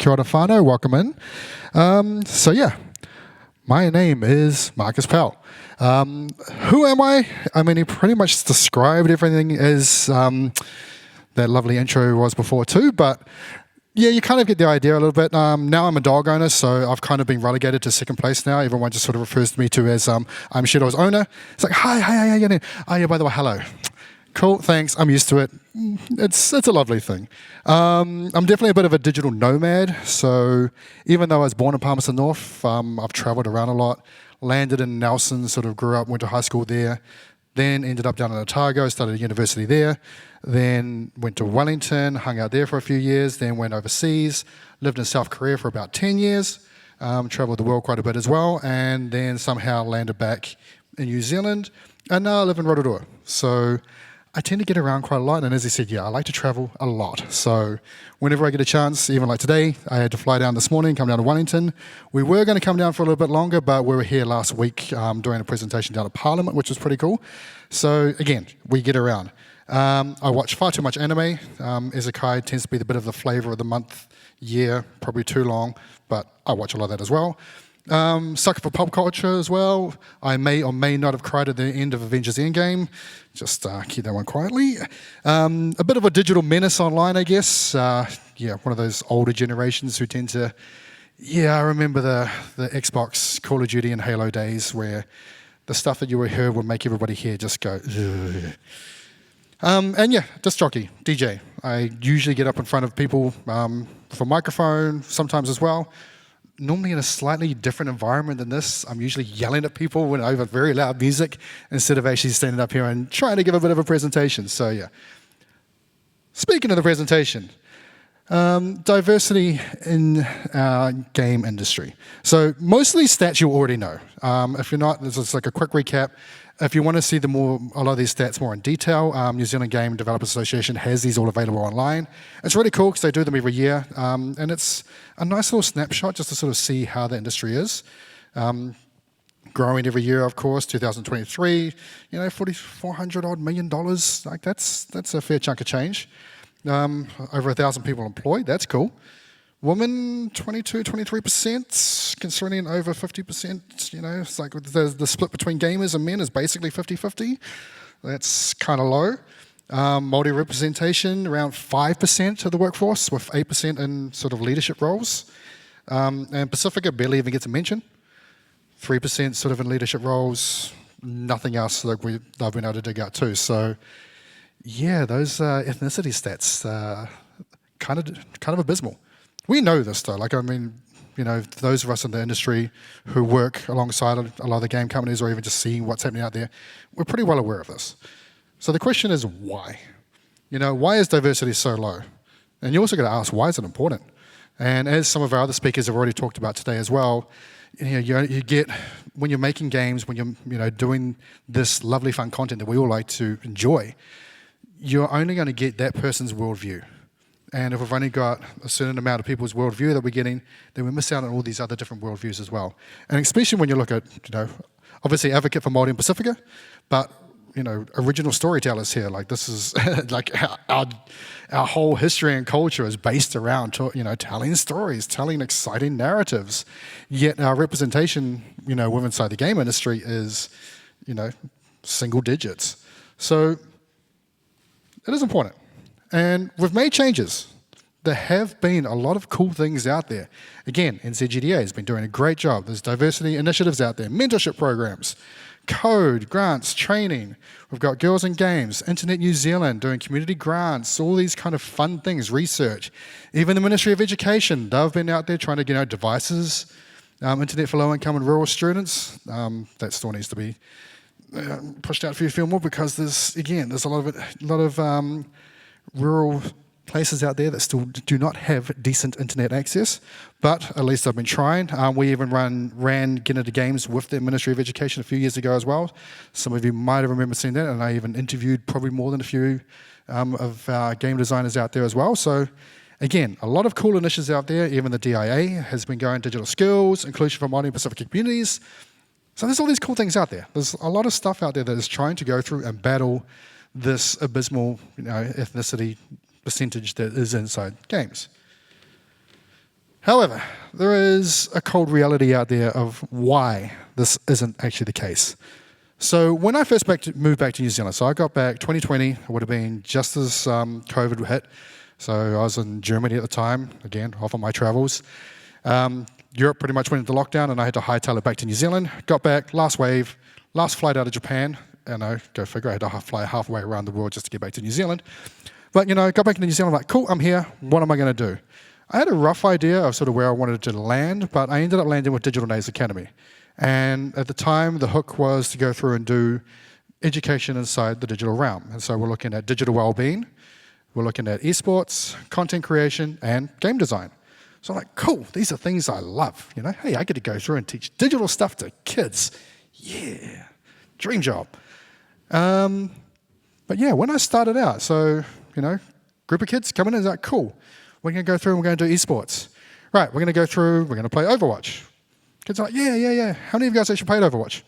Kia ora whānau, welcome in. So yeah, my name is Marcus Powell. Who am I? I mean, he pretty much described everything as that lovely intro was before too, but yeah, you kind of get the idea a little bit. Now I'm a dog owner, so I've kind of been relegated to second place now. Everyone just sort of refers to me to as I'm Shadow's owner. It's like, hi, you know. Oh yeah, by the way, hello. Cool, thanks. I'm used to it. It's a lovely thing. I'm definitely a bit of a digital nomad. So even though I was born in Palmerston North, I've travelled around a lot. Landed in Nelson, sort of grew up, went to high school there. Then ended up down in Otago, started university there. Then went to Wellington, hung out there for a few years. Then went overseas, lived in South Korea for about 10 years. Travelled the world quite a bit as well. And then somehow landed back in New Zealand. And now I live in Rotorua. So I tend to get around quite a lot, and as I said, yeah, I like to travel a lot. So whenever I get a chance, even like today, I had to fly down this morning, come down to Wellington. We were going to come down for a little bit longer, but we were here last week doing a presentation down at Parliament, which was pretty cool. So again, we get around. I watch far too much anime. Isekai tends to be the bit of the flavour of the month, year, probably too long, but I watch a lot of that as well. Sucker for pop culture as well. I may or may not have cried at the end of Avengers Endgame. Just keep that one quietly. A bit of a digital menace online, I guess. Yeah, one of those older generations who tend to... Yeah, I remember the Xbox, Call of Duty and Halo days where the stuff that you heard would make everybody here just go... Ugh. And yeah, disc jockey, DJ. I usually get up in front of people with a microphone, sometimes as well. Normally in a slightly different environment than this. I'm usually yelling at people when over very loud music instead of actually standing up here and trying to give a bit of a presentation. So yeah. Speaking of the presentation, diversity in our game industry. So most of these stats you already know. If you're not, this is like a quick recap. If you want to see a lot of these stats more in detail, New Zealand Game Developers Association has these all available online. It's really cool because they do them every year, and it's a nice little snapshot just to sort of see how the industry is. Growing every year, of course. 2023, you know, $4,400 odd million. Like that's a fair chunk of change. Over 1,000 people employed. That's cool. Women, 23%, concerning over 50%, you know, it's like the split between gamers and men is basically 50-50. That's kind of low. Māori representation, around 5% of the workforce, with 8% in sort of leadership roles. And Pacifica barely even gets a mention. 3% sort of in leadership roles, nothing else that they've been able to dig out too. So, yeah, those ethnicity stats, kind of abysmal. We know this though, like I mean, you know, those of us in the industry who work alongside a lot of the game companies or even just seeing what's happening out there, we're pretty well aware of this. So the question is why? You know, why is diversity so low? And you also got to ask, why is it important? And as some of our other speakers have already talked about today as well, you know, you get, when you're making games, when you're doing this lovely fun content that we all like to enjoy, you're only going to get that person's worldview. And if we've only got a certain amount of people's worldview that we're getting, then we miss out on all these other different worldviews as well. And especially when you look at, you know, obviously advocate for Māori and Pacifica, but, you know, original storytellers here, like this is, like our whole history and culture is based around, you know, telling stories, telling exciting narratives. Yet our representation, you know, within inside the game industry is, you know, single digits. So it is important. And we've made changes. There have been a lot of cool things out there. Again, NZGDA has been doing a great job. There's diversity initiatives out there, mentorship programs, code, grants, training. We've got Girls in Games, Internet New Zealand doing community grants, all these kind of fun things, research. Even the Ministry of Education, they've been out there trying to get devices, internet for low-income and rural students. That still needs to be pushed out for you a few more because there's a lot of rural places out there that still do not have decent internet access, but at least I've been trying. We even ran Get Into Games with the Ministry of Education a few years ago as well. Some of you might have remembered seeing that, and I even interviewed probably more than a few of our game designers out there as well. So again, a lot of cool initiatives out there. Even the DIA has been going digital skills, inclusion for Māori and Pacific communities. So there's all these cool things out there. There's a lot of stuff out there that is trying to go through and battle this abysmal, you know, ethnicity percentage that is inside games. However, there is a cold reality out there of why this isn't actually the case. So when I first moved back to New Zealand, so I got back 2020, it would have been just as COVID hit. So I was in Germany at the time, again, off on my travels. Europe pretty much went into lockdown and I had to hightail it back to New Zealand. Got back, last wave, last flight out of Japan, and go figure, I had to fly halfway around the world just to get back to New Zealand. But got back to New Zealand, like, cool, I'm here, what am I going to do? I had a rough idea of sort of where I wanted to land, but I ended up landing with Digital Natives Academy. And at the time, the hook was to go through and do education inside the digital realm. And so we're looking at digital wellbeing, we're looking at esports, content creation, and game design. So I'm like, cool, these are things I love. Hey, I get to go through and teach digital stuff to kids. Yeah, dream job. But yeah, when I started out, so, group of kids coming in, is like, cool. We're going to go through and we're going to do esports. Right, we're going to go through, we're going to play Overwatch. Kids are like, yeah. How many of you guys actually played Overwatch?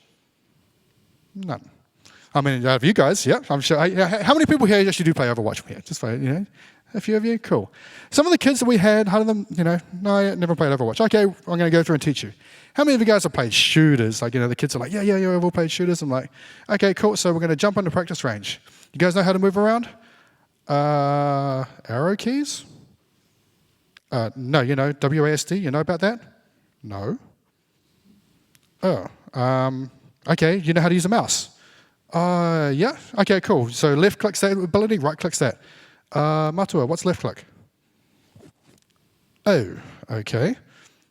None. I mean, of you guys, yeah, I'm sure. How many people here actually do play Overwatch from here? Just for, a few of you, cool. Some of the kids that we had, half of them, no, I never played Overwatch. Okay, I'm going to go through and teach you. How many of you guys have played shooters? Like, the kids are like, yeah, we've all played shooters. I'm like, okay, cool, so we're going to jump on the practice range. You guys know how to move around? Arrow keys? No, WASD, you know about that? No. Oh, okay, you know how to use a mouse? Yeah, okay, cool. So left clicks that ability, right clicks that. Matua, what's left click? Oh, okay.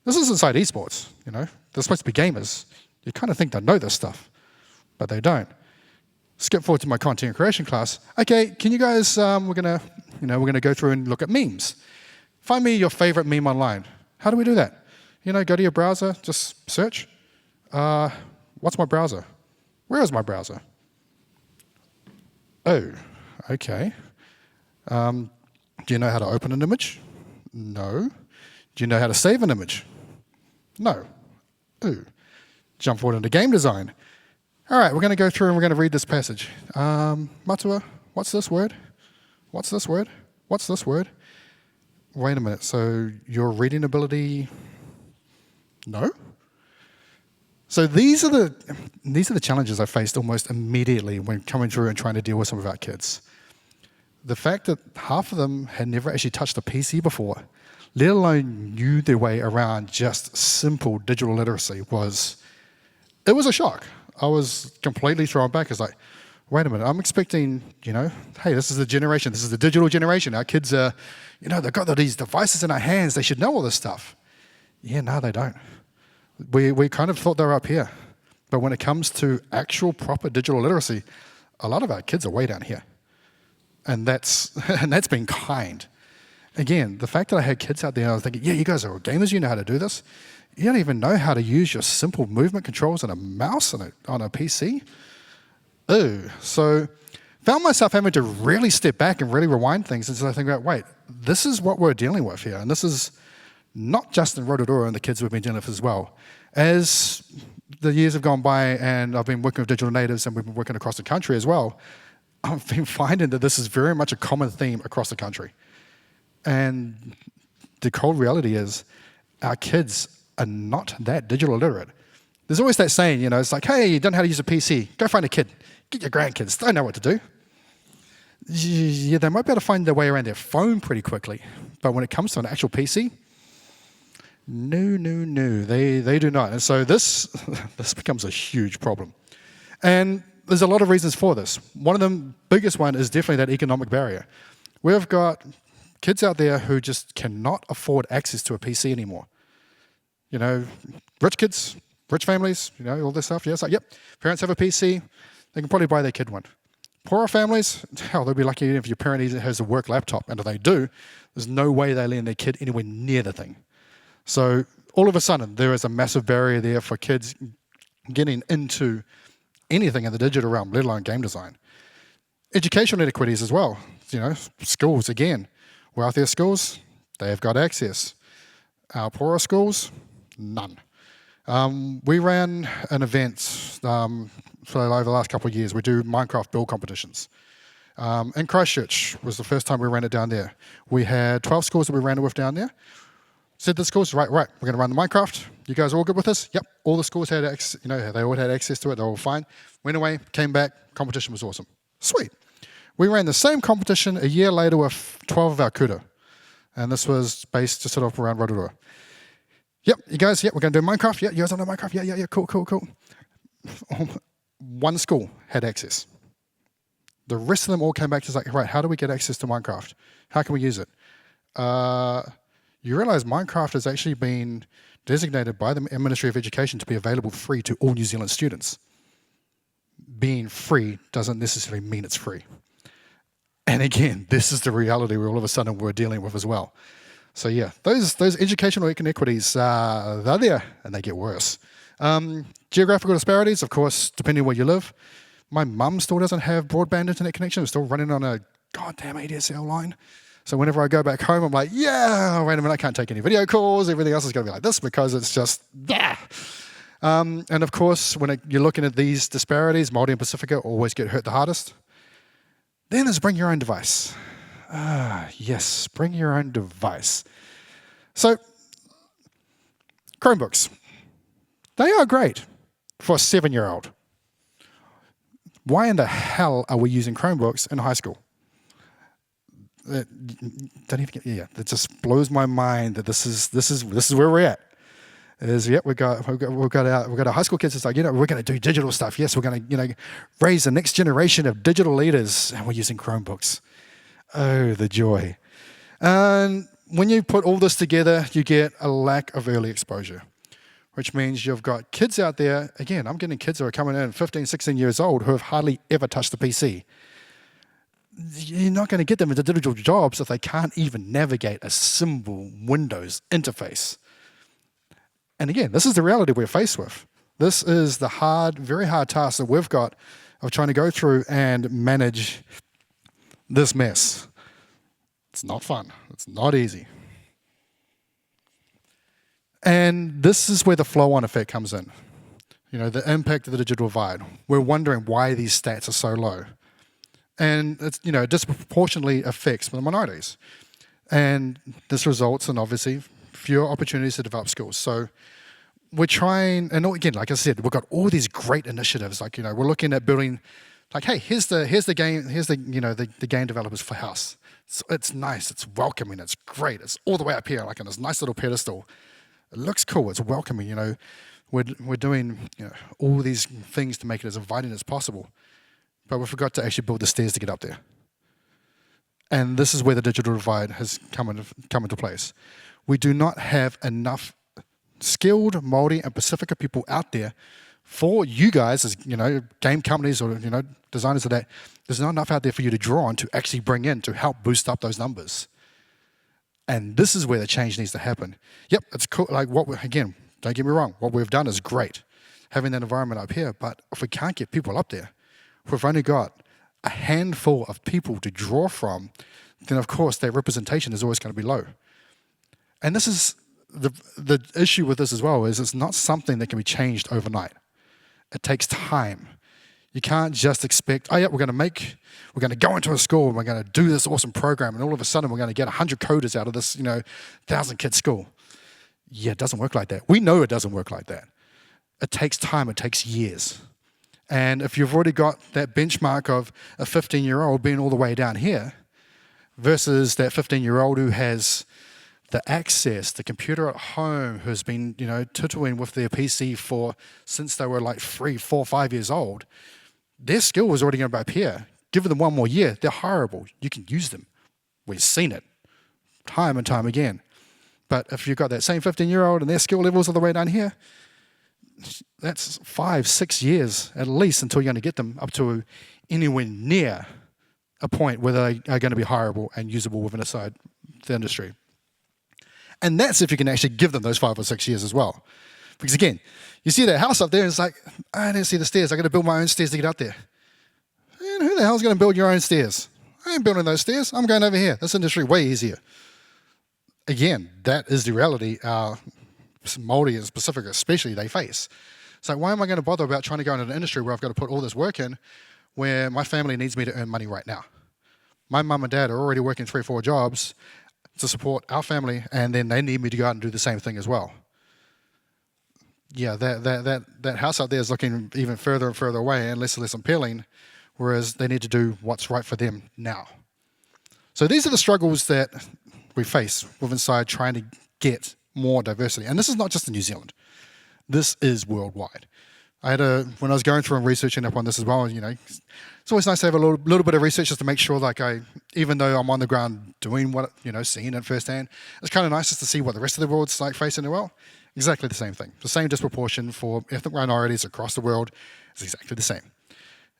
This is inside esports, They're supposed to be gamers. You kind of think they know this stuff, but they don't. Skip forward to my content creation class. Okay, can you guys, we're gonna go through and look at memes. Find me your favorite meme online. How do we do that? Go to your browser, just search. What's my browser? Where is my browser? Oh, okay. Do you know how to open an image? No. Do you know how to save an image? No. Ooh. Jump forward into game design. All right, we're going to go through and we're going to read this passage. Matua, what's this word? What's this word? What's this word? Wait a minute, so your reading ability, no? So these are the challenges I faced almost immediately when coming through and trying to deal with some of our kids. The fact that half of them had never actually touched a PC before, let alone knew their way around just simple digital literacy was a shock. I was completely thrown back. It's like, wait a minute, I'm expecting, hey, this is the generation, this is the digital generation. Our kids are, they've got these devices in our hands, they should know all this stuff. Yeah, no, they don't. We kind of thought they were up here. But when it comes to actual proper digital literacy, a lot of our kids are way down here. And that's been kind. Again, the fact that I had kids out there, I was thinking, yeah, you guys are gamers, you know how to do this. You don't even know how to use your simple movement controls and a mouse on a PC? Ooh. So found myself having to really step back and really rewind things and think about, wait, this is what we're dealing with here. And this is not just in Rotorua and the kids we've been dealing with as well. As the years have gone by and I've been working with digital natives and we've been working across the country as well, I've been finding that this is very much a common theme across the country. And the cold reality is our kids are not that digital literate. There's always that saying, it's like, hey, you don't know how to use a PC. Go find a kid. Get your grandkids. They know what to do. Yeah, they might be able to find their way around their phone pretty quickly. But when it comes to an actual PC, no, they do not. And so this becomes a huge problem. And there's a lot of reasons for this. One of the biggest one is definitely that economic barrier. We've got kids out there who just cannot afford access to a PC anymore. Rich kids, rich families, all this stuff. Yeah, it's like, yep, parents have a PC, they can probably buy their kid one. Poorer families, hell, they'll be lucky if your parent has a work laptop, and if they do, there's no way they let their kid anywhere near the thing. So all of a sudden, there is a massive barrier there for kids getting into anything in the digital realm, let alone game design. Educational inequities as well. Schools, again, wealthier schools, they've got access. Our poorer schools, none. We ran an event for over the last couple of years. We do Minecraft build competitions. In Christchurch was the first time we ran it down there. We had 12 schools that we ran it with down there. Said the schools, right, we're going to run the Minecraft. You guys are all good with this? Yep. All the schools had access, they all had access to it. They were all fine. Went away, came back. Competition was awesome. Sweet. We ran the same competition a year later with 12 of our kudo. And this was based just sort of around Rotorua. Yep, you guys, we're going to do Minecraft. Yeah, you guys want to do Minecraft? Yeah, cool. One school had access. The rest of them all came back to like, right, how do we get access to Minecraft? How can we use it? You realize Minecraft has actually been designated by the Ministry of Education to be available free to all New Zealand students. Being free doesn't necessarily mean it's free. And again, this is the reality we all of a sudden we're dealing with as well. So yeah, those educational inequities, they're there and they get worse. Geographical disparities, of course, depending where you live. My mum still doesn't have broadband internet connection. We're still running on a goddamn ADSL line. So whenever I go back home, I'm like, yeah, wait a minute, I can't take any video calls. Everything else is going to be like this because it's just, yeah. And of course, when you're looking at these disparities, Māori and Pacifica always get hurt the hardest. Then there's bring your own device. Yes, bring your own device. So, Chromebooks. They are great for a 7-year-old. Why in the hell are we using Chromebooks in high school? It just blows my mind that this is where we're at. We've got our high school kids. It's like, we're going to do digital stuff. Yes, we're going to raise the next generation of digital leaders, and we're using Chromebooks. Oh, the joy! And when you put all this together, you get a lack of early exposure, which means you've got kids out there. Again, I'm getting kids who are coming in 15, 16 years old who have hardly ever touched a PC. You're not going to get them into digital jobs if they can't even navigate a simple Windows interface. And again, this is the reality we're faced with. This is the very hard task that we've got of trying to go through and manage this mess. It's not fun. It's not easy. And this is where the flow-on effect comes in. The impact of the digital divide. We're wondering why these stats are so low. And it's, disproportionately affects the minorities. And this results in, obviously, fewer opportunities to develop skills. So we're trying, and again, like I said, we've got all these great initiatives. Like, we're looking at building, like, hey, here's the game developers for house. It's nice, it's welcoming, it's great. It's all the way up here, like on this nice little pedestal. It looks cool, it's welcoming, We're doing all these things to make it as inviting as possible. But we forgot to actually build the stairs to get up there. And this is where the digital divide has come into place. We do not have enough skilled Māori and Pacifica people out there for you guys as, game companies or, designers of that. There's not enough out there for you to draw on to actually bring in to help boost up those numbers. And this is where the change needs to happen. Yep, it's cool. Like again, don't get me wrong. What we've done is great, having that environment up here. But if we can't get people up there, if we've only got a handful of people to draw from, then of course their representation is always going to be low. And this is the issue with this as well, is it's not something that can be changed overnight. It takes time. You can't just expect, we're going to go into a school and we're going to do this awesome program and all of a sudden we're going to get 100 coders out of this, 1,000-kid school. Yeah, it doesn't work like that. We know it doesn't work like that. It takes time, it takes years. And if you've already got that benchmark of a 15-year-old being all the way down here versus that 15-year-old who has the access, the computer at home, who's been, tutoring with their PC since they were like 3, 4, 5 years old, their skill was already going to be up here. Give them one more year, they're horrible. You can use them. We've seen it time and time again. But if you've got that same 15-year-old and their skill levels all the way down here, that's 5, 6 years at least until you're going to get them up to anywhere near a point where they are going to be hireable and usable within the industry. And that's if you can actually give them those 5 or 6 years as well. Because again, you see that house up there and it's like, I didn't see the stairs. I got to build my own stairs to get up there. And who the hell's going to build your own stairs? I ain't building those stairs. I'm going over here. This industry way easier. Again, that is the reality Māori and Pacifica especially they face. So why am I going to bother about trying to go into an industry where I've got to put all this work in where my family needs me to earn money right now? My mum and dad are already working 3 or 4 jobs. to support our family, and then they need me to go out and do the same thing as well. Yeah, that house out there is looking even further and further away and less appealing, whereas they need to do what's right for them now. So these are the struggles that we face with inside trying to get more diversity. And this is not just in New Zealand. This is worldwide. When I was going through and researching up on this as well, it's always nice to have a little bit of research just to make sure, even though I'm on the ground doing what, seeing it firsthand, it's kind of nice just to see what the rest of the world's facing as well. Exactly the same thing. The same disproportion for ethnic minorities across the world is exactly the same.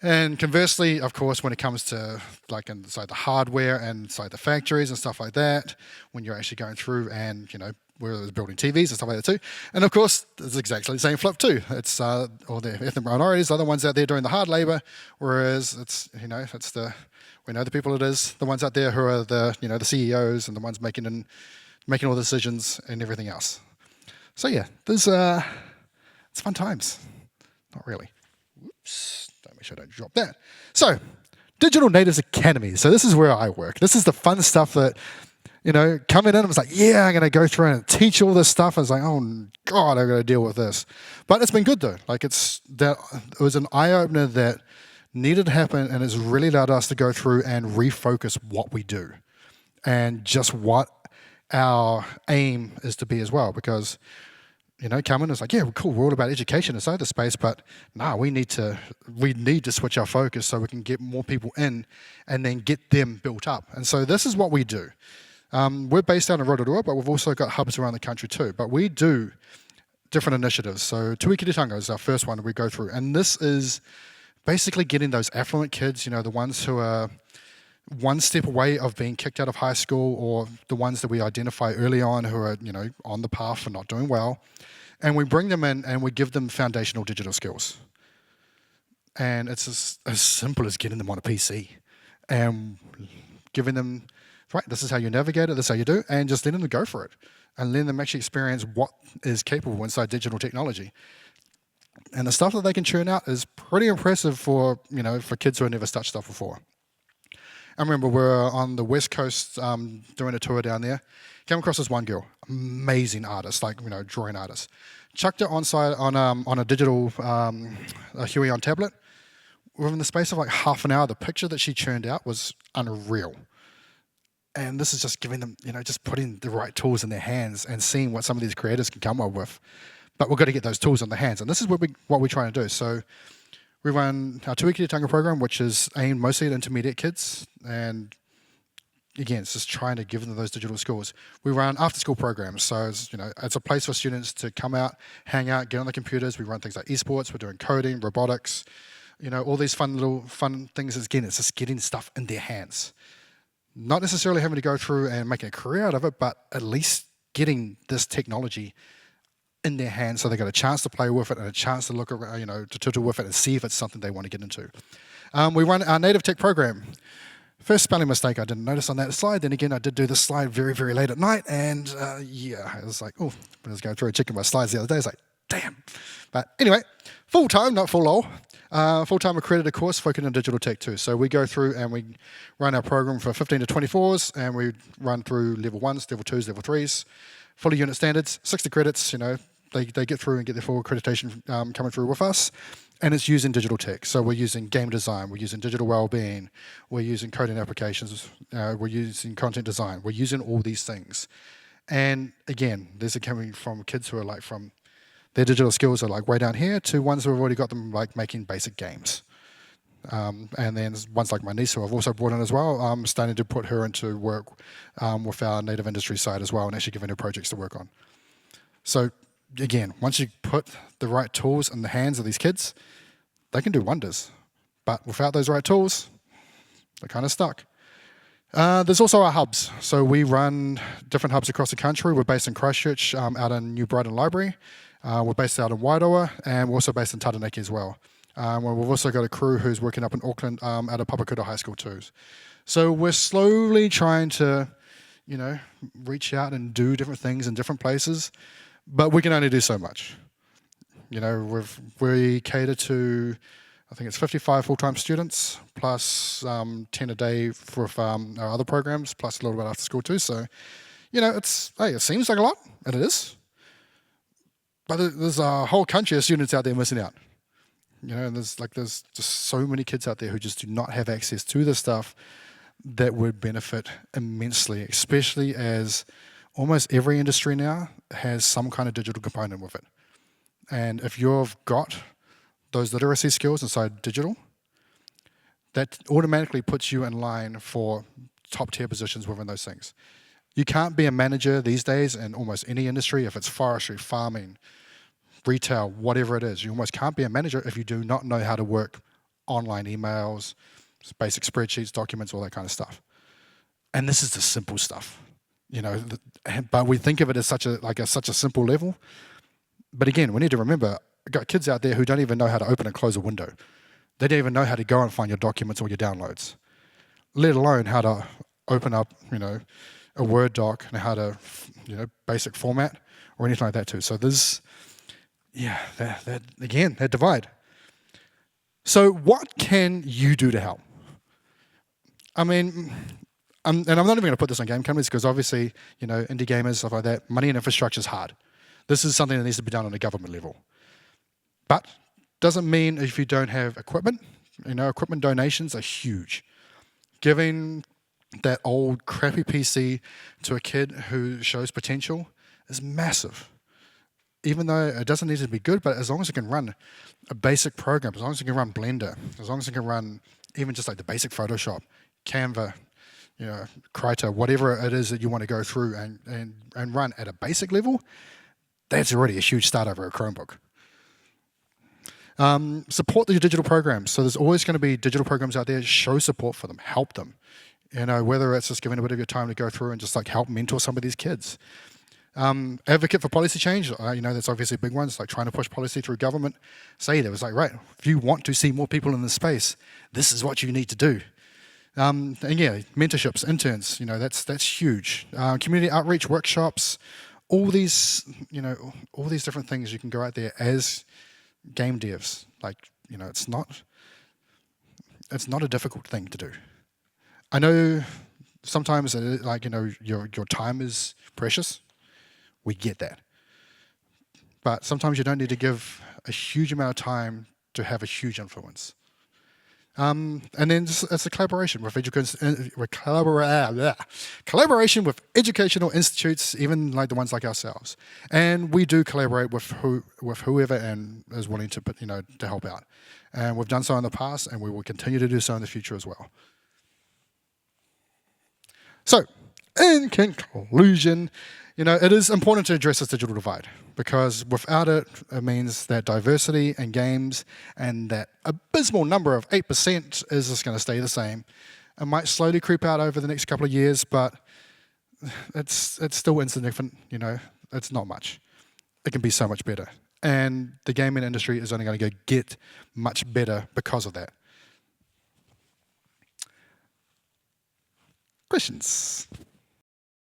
And conversely, of course, when it comes to inside the hardware and inside the factories and stuff like that, when you're actually going through and, we're building TVs and stuff like that too. And of course, it's exactly the same flip too. It's all the ethnic minorities are the ones out there doing the hard labor, whereas it's, we know the people it is, the ones out there who are the, the CEOs and the ones making all the decisions and everything else. So yeah, it's fun times. Not really. Whoops. Make sure I don't drop that. So, Digital Natives Academy. So this is where I work. This is the fun stuff that, coming in, I was like, yeah, I'm going to go through and teach all this stuff. I was like, oh, God, I've got to deal with this. But it's been good, though. It was an eye-opener that needed to happen, and it's really allowed us to go through and refocus what we do and just what our aim is to be as well. Because coming is like, yeah, cool, we're all about education inside the space, but we need to switch our focus so we can get more people in and then get them built up. And so this is what we do. We're based out in Rotorua, but we've also got hubs around the country too. But we do different initiatives. So Tuikiritanga is our first one that we go through. And this is basically getting those affluent kids, the ones who are one step away of being kicked out of high school, or the ones that we identify early on who are, on the path for not doing well. And we bring them in and we give them foundational digital skills. And it's as simple as getting them on a PC and giving them, right, this is how you navigate it, this is how you do, and just letting them go for it. And letting them actually experience what is capable inside digital technology. And the stuff that they can churn out is pretty impressive for kids who have never touched stuff before. I remember we were on the West Coast doing a tour down there. Came across this one girl, amazing artist, drawing artist. Chucked it on a digital Huey on tablet. Within the space of half an hour, the picture that she churned out was unreal. And this is just giving them, just putting the right tools in their hands and seeing what some of these creators can come up with. But we've got to get those tools in their hands. And this is what we're trying to do. So we run our Tuikiritanga program, which is aimed mostly at intermediate kids. And again, it's just trying to give them those digital skills. We run after-school programs. So it's a place for students to come out, hang out, get on the computers. We run things like esports. We're doing coding, robotics, all these fun things. Again, it's just getting stuff in their hands. Not necessarily having to go through and making a career out of it, but at least getting this technology in their hands so they got a chance to play with it and a chance to look around, to tutor with it and see if it's something they want to get into. We run our native tech program. First spelling mistake I didn't notice on that slide. Then again, I did do this slide very, very late at night. And I was like, oh, when I was going through and checking my slides the other day, I was like, damn. But anyway, full-time, not full lol. Full-time accredited course focusing on digital tech too. So we go through and we run our program for 15 to 24s, and we run through level 1s, level 2s, level 3s, fully unit standards, 60 credits, they get through and get their full accreditation coming through with us. And it's using digital tech. So we're using game design, we're using digital wellbeing, we're using coding applications, we're using content design, we're using all these things. And again, these are coming from kids who are from their digital skills are way down here to ones who have already got them making basic games. And then ones like my niece who I've also brought in as well, I'm starting to put her into work with our native industry side as well and actually giving her projects to work on. So again, once you put the right tools in the hands of these kids, they can do wonders. But without those right tools, they're kind of stuck. There's also our hubs. So we run different hubs across the country. We're based in Christchurch, out in New Brighton Library. We're based out in Wairoa, and we're also based in Taranaki as well. We've also got a crew who's working up in Auckland at a Papakuta High School too. So we're slowly trying to, reach out and do different things in different places, but we can only do so much. We cater to, I think it's 55 full-time students, plus 10 a day for our other programs, plus a little bit after school too. So Hey, it seems like a lot, and it is, but there's a whole country of students out there missing out. And there's just so many kids out there who just do not have access to this stuff that would benefit immensely, especially as almost every industry now has some kind of digital component with it. And if you've got those literacy skills inside digital, that automatically puts you in line for top tier positions within those things. You can't be a manager these days in almost any industry, if it's forestry, farming, retail, whatever it is. You almost can't be a manager if you do not know how to work online emails, basic spreadsheets, documents, all that kind of stuff. And this is the simple stuff, but we think of it as such a simple level. But again, we need to remember, I've got kids out there who don't even know how to open and close a window. They don't even know how to go and find your documents or your downloads, let alone how to open up, a Word doc and how to, basic format or anything like that too. So there's, that divide. So what can you do to help? I mean, and I'm not even going to put this on game companies because obviously, indie gamers, stuff like that, money and infrastructure is hard. This is something that needs to be done on a government level. But doesn't mean if you don't have equipment, equipment donations are huge. Giving that old crappy PC to a kid who shows potential is massive. Even though it doesn't need to be good, but as long as it can run a basic program, as long as it can run Blender, as long as it can run even just like the basic Photoshop, Canva, Krita, whatever it is that you want to go through and run at a basic level, that's already a huge start over a Chromebook. Support the digital programs. So there's always going to be digital programs out there. Show support for them. Help them. Whether it's just giving a bit of your time to go through and just help mentor some of these kids. Advocate for policy change. That's obviously a big one. It's like trying to push policy through government. Say that. It's like, right, if you want to see more people in this space, this is what you need to do. And mentorships, interns, that's huge. Community outreach workshops, all these different things you can go out there as game devs. It's not a difficult thing to do. I know sometimes your time is precious. We get that. But sometimes you don't need to give a huge amount of time to have a huge influence. And then it's a collaboration with collaboration with educational institutes, even like the ones like ourselves. And we do collaborate with whoever and is willing to to help out. And we've done so in the past, and we will continue to do so in the future as well. So, in conclusion, it is important to address this digital divide because without it, it means that diversity in games and that abysmal number of 8% is just going to stay the same. It might slowly creep out over the next couple of years, but it's still insignificant, it's not much. It can be so much better. And the gaming industry is only going to get much better because of that. Questions?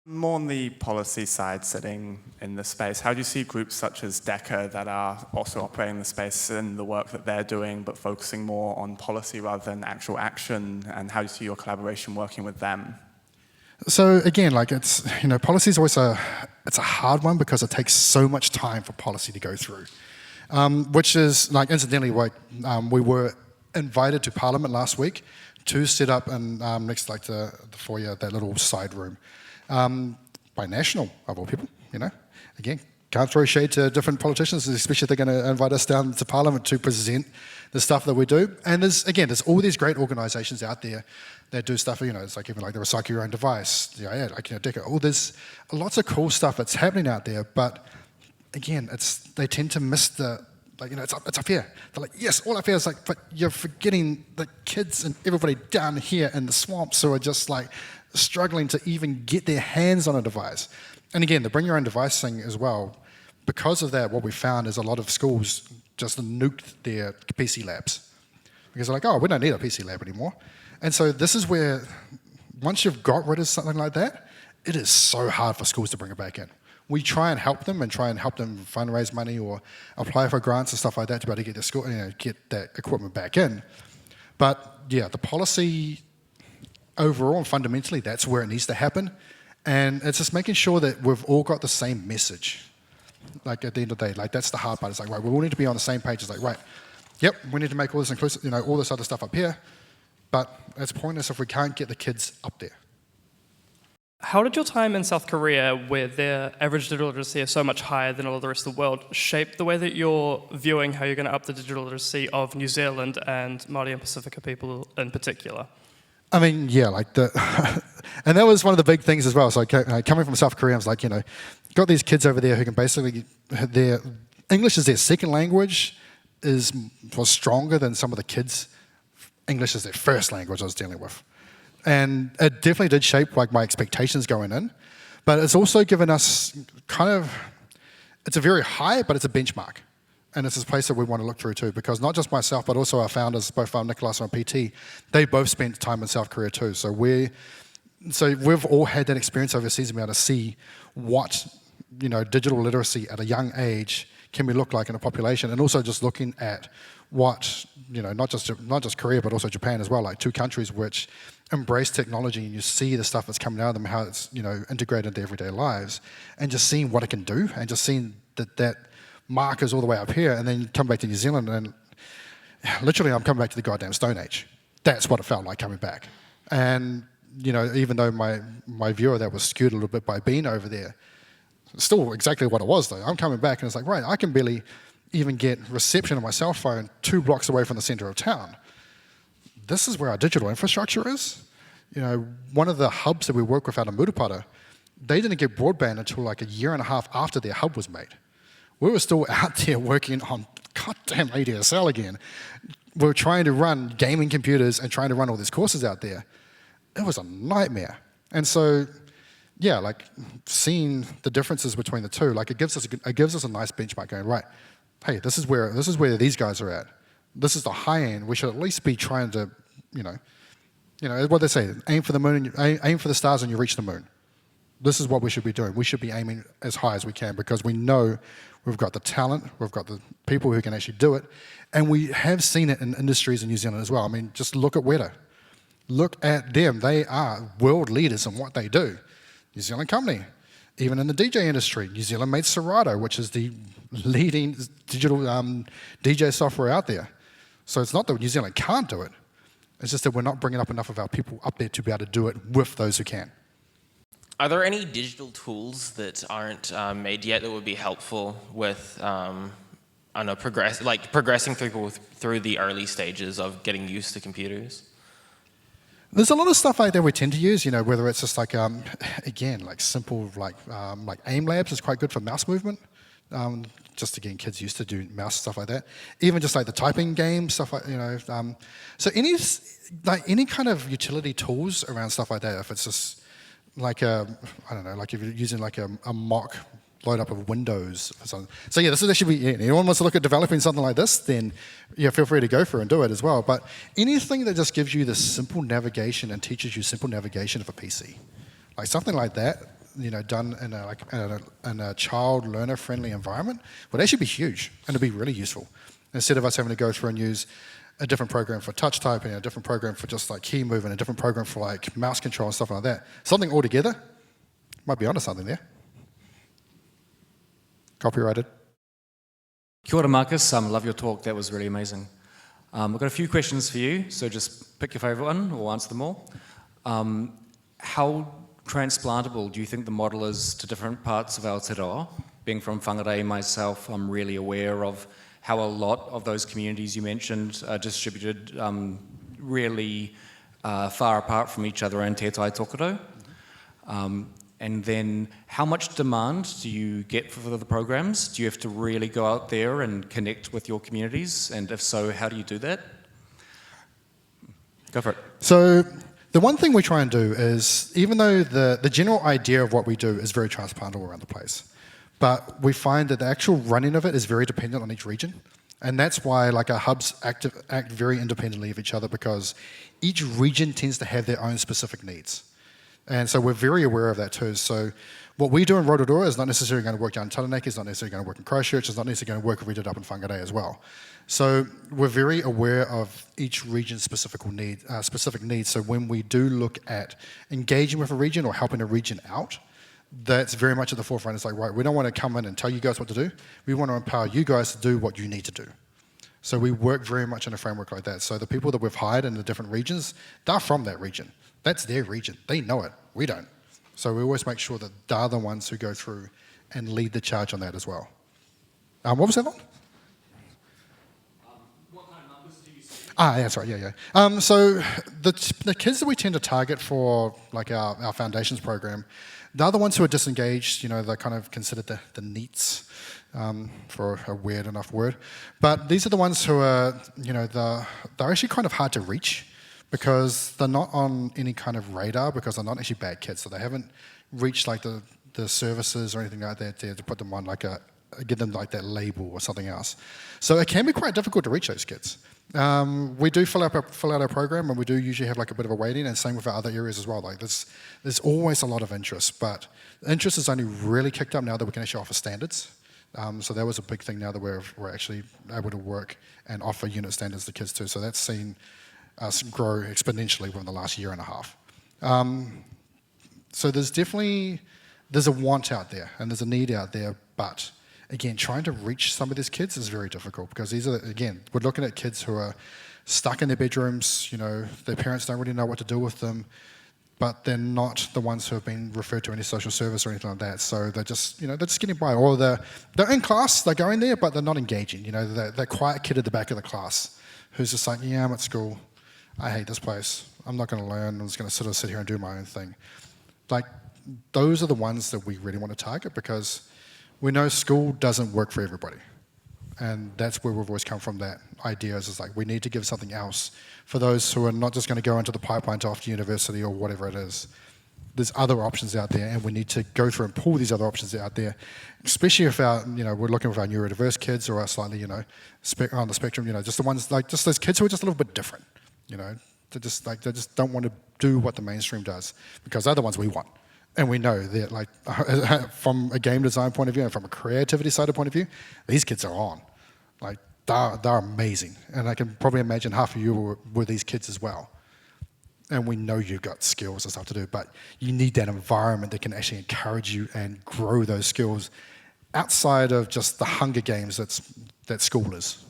More on the policy side, sitting in the space, how do you see groups such as DECA that are also operating in the space and the work that they're doing, but focusing more on policy rather than actual action, and how do you see your collaboration working with them? So again, it's policy is always it's a hard one because it takes so much time for policy to go through, which is incidentally we were invited to Parliament last week to set up in next the foyer, that little side room. By National, of all people, Again, can't throw shade to different politicians, especially if they're going to invite us down to Parliament to present the stuff that we do. And there's all these great organisations out there that do stuff, it's even the Recycle Your Own Device, DECA, there's lots of cool stuff that's happening out there, but again, they tend to miss it's up here. They're like, yes, all up here is but you're forgetting the kids and everybody down here in the swamps who are just struggling to even get their hands on a device. And again, the bring your own device thing as well, because of that, what we found is a lot of schools just nuked their PC labs. Because they're we don't need a PC lab anymore. And so this is where, once you've got rid of something like that, it is so hard for schools to bring it back in. We try and help them fundraise money or apply for grants and stuff like that to be able to get the school, get that equipment back in. But yeah, the policy overall and fundamentally, that's where it needs to happen. And it's just making sure that we've all got the same message. Like at the end of the day, like that's the hard part. It's like, right, we all need to be on the same page. It's like, right, yep, we need to make all this inclusive, you know, all this other stuff up here, but it's pointless if we can't get the kids up there. How did your time in South Korea, where their average digital literacy is so much higher than all of the rest of the world, shape the way that you're viewing how you're going to up the digital literacy of New Zealand and Māori and Pacifica people in particular? I mean, yeah, like and that was one of the big things as well. So coming from South Korea, I was like, you know, got these kids over there who can basically, their English is their second language, was stronger than some of the kids' English is their first language I was dealing with. And it definitely did shape like my expectations going in, but it's also given us kind of, it's a very high, but it's a benchmark. And it's a place that we want to look through too, because not just myself, but also our founders, both Nicholas and PT, they both spent time in South Korea too. So we've all had that experience overseas and be able to see what, you know, digital literacy at a young age can we look like in a population, and also just looking at what, you know, not just Korea, but also Japan as well, like two countries which embrace technology, and you see the stuff that's coming out of them, how it's, you know, integrated into everyday lives, and just seeing what it can do, and just seeing that markers all the way up here, and then you come back to New Zealand, and literally I'm coming back to the goddamn Stone Age. That's what it felt like coming back. And, you know, even though my view of that was skewed a little bit by being over there, it's still exactly what it was though. I'm coming back and it's like, right, I can barely even get reception on my cell phone 2 blocks away from the center of town. This is where our digital infrastructure is. You know, one of the hubs that we work with out of Murupara, they didn't get broadband until like a year and a half after their hub was made. We were still out there working on goddamn ADSL again. We were trying to run gaming computers and trying to run all these courses out there. It was a nightmare. And so, yeah, like seeing the differences between the two, like it gives us a nice benchmark going, right, hey, this is where these guys are at. This is the high end. We should at least be trying to, you know what they say, aim for the moon, aim for the stars and you reach the moon. This is what we should be doing. We should be aiming as high as we can, because we know we've got the talent, we've got the people who can actually do it, and we have seen it in industries in New Zealand as well. I mean, just look at Weta. Look at them. They are world leaders in what they do. New Zealand company. Even in the DJ industry, New Zealand made Serato, which is the leading digital DJ software out there. So it's not that New Zealand can't do it. It's just that we're not bringing up enough of our people up there to be able to do it with those who can. Are there any digital tools that aren't made yet that would be helpful with, progressing people through the early stages of getting used to computers? There's a lot of stuff like that we tend to use, you know, whether it's just like, again, like simple, like aim labs is quite good for mouse movement, just to get kids used to doing mouse stuff like that. Even just like the typing game, stuff like, you know, so any kind of utility tools around stuff like that, if it's just, like I don't know, like if you're using like a mock load up of Windows or something. So yeah, this is actually, anyone wants to look at developing something like this, then yeah, feel free to go for it and do it as well. But anything that just gives you the simple navigation and teaches you simple navigation of a PC, like something like that, you know, done in a child learner friendly environment would actually be huge and it'd be really useful. Instead of us having to go through and use a different program for touch typing, a different program for just like key movement, a different program for like mouse control and stuff like that. Something all together, might be onto something there. Copyrighted. Kia ora, Marcus. Love your talk. That was really amazing. I've got a few questions for you, so just pick your favourite one or answer them all. How transplantable do you think the model is to different parts of Aotearoa? Being from Whangarei myself, I'm really aware of how a lot of those communities you mentioned are distributed really far apart from each other and te tai tokoro. And then how much demand do you get for the programs? Do you have to really go out there and connect with your communities? And if so, how do you do that? Go for it. So the one thing we try and do is, even though the general idea of what we do is very transplantable around the place, but we find that the actual running of it is very dependent on each region. And that's why like our hubs act very independently of each other, because each region tends to have their own specific needs. And so we're very aware of that too. So what we do in Rotorua is not necessarily going to work down in Taranaki, it's not necessarily going to work in Christchurch, it's not necessarily going to work if we did it up in Whangarei as well. So we're very aware of each region's specific needs. So when we do look at engaging with a region or helping a region out, that's very much at the forefront. It's like, right, we don't want to come in and tell you guys what to do. We want to empower you guys to do what you need to do. So we work very much in a framework like that. So the people that we've hired in the different regions, they're from that region. That's their region. They know it. We don't. So we always make sure that they're the ones who go through and lead the charge on that as well. What was that one? What kind of numbers do you see? Yeah, that's right, yeah. So the kids that we tend to target for like our foundations program, they're the ones who are disengaged, they're kind of considered the NEETs, for a weird enough word. But these are the ones who are, they're actually kind of hard to reach because they're not on any kind of radar because they're not actually bad kids. So they haven't reached like the services or anything like that there to put them on like give them like that label or something else. So it can be quite difficult to reach those kids. We do fill out our program and we do usually have like a bit of a waiting, and same with our other areas as well. Like there's always a lot of interest, but interest is only really kicked up now that we can actually offer standards. So that was a big thing now that we're actually able to work and offer unit standards to kids too. So that's seen us grow exponentially within the last year and a half. So there's a want out there and there's a need out there, but again, trying to reach some of these kids is very difficult because these are, again, we're looking at kids who are stuck in their bedrooms, their parents don't really know what to do with them, but they're not the ones who have been referred to any social service or anything like that. So they're just, they're just getting by. Or they're in class, they're going there, but they're not engaging. That quiet kid at the back of the class who's just like, yeah, I'm at school. I hate this place. I'm not going to learn. I'm just going to sit here and do my own thing. Like, those are the ones that we really want to target because we know school doesn't work for everybody. And that's where we've always come from, that idea is like we need to give something else for those who are not just going to go into the pipeline to after university or whatever it is. There's other options out there and we need to go through and pull these other options out there, especially if we're looking with our neurodiverse kids or our slightly, on the spectrum, just the ones, just those kids who are just a little bit different, they just don't want to do what the mainstream does because they're the ones we want. And we know that, from a game design point of view and from a creativity side of point of view, these kids are on. They're amazing. And I can probably imagine half of you were these kids as well. And we know you've got skills and stuff to do, but you need that environment that can actually encourage you and grow those skills outside of just the Hunger Games that school is.